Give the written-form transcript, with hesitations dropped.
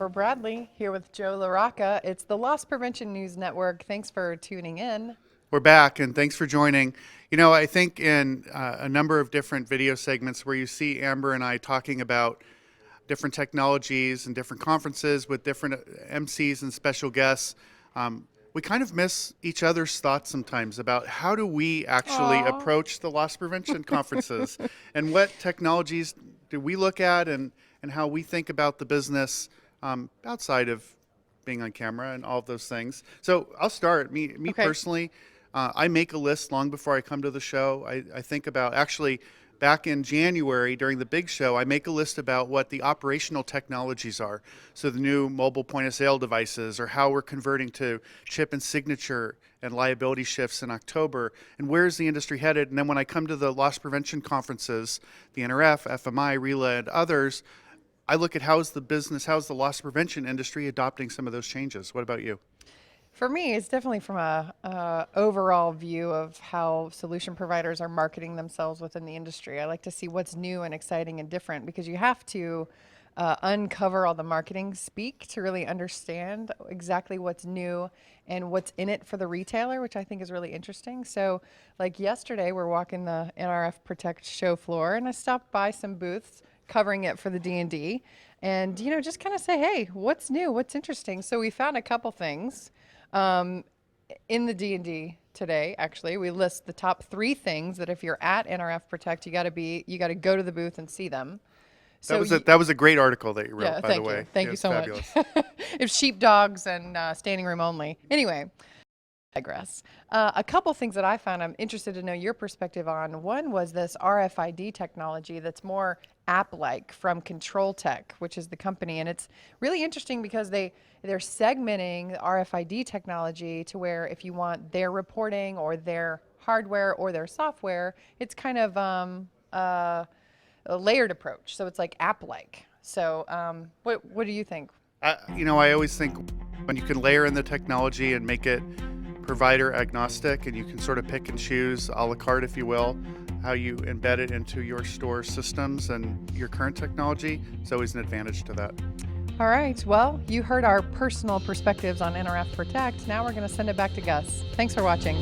Jennifer Bradley here with Joe LaRocca. It's the Loss Prevention News Network. Thanks for tuning in. We're back, and thanks for joining. I think in a number of different video segments where you see Amber and I talking about different technologies and different conferences with different MCs and special guests, we kind of miss each other's thoughts sometimes about how do we actually approach the loss prevention conferences and what technologies do we look at and how we think about the business outside of being on camera and all of those things. So I'll start. Me Okay. personally, I make a list long before I come to the show. I think about, actually, back in January during the big show, I make a list about what the operational technologies are. So the new mobile point of sale devices, or how we're converting to chip and signature and liability shifts in October, and where's the industry headed. And then when I come to the loss prevention conferences, the NRF, FMI, RELA, and others, I look at how's the loss prevention industry adopting some of those changes. What about you? For me, it's definitely from a overall view of how solution providers are marketing themselves within the industry. I like to see what's new and exciting and different because you have to uncover all the marketing speak to really understand exactly what's new and what's in it for the retailer, which I think is really interesting. So like yesterday, we're walking the NRF Protect show floor and I stopped by some booths covering it for the D&D and, just kind of say, hey, what's new? What's interesting? So we found a couple things. In the D&D today, actually, we list the top 3 things that if you're at NRF Protect, you got to go to the booth and see them. So That was a great article that you wrote, yeah, by thank the way. you. Thank It you was so fabulous. much. If sheepdogs and standing room only. Anyway, digress. A couple things that I found I'm interested to know your perspective on. One was this RFID technology that's more app-like from Control Tech, which is the company, and it's really interesting because they're segmenting the RFID technology to where if you want their reporting or their hardware or their software, it's kind of a layered approach. So it's like app-like. So what do you think? I always think when you can layer in the technology and make it provider agnostic, and you can sort of pick and choose a la carte, if you will, how you embed it into your store systems and your current technology, it's always an advantage to that. All right. Well, you heard our personal perspectives on NRF Protect. Now we're going to send it back to Gus. Thanks for watching.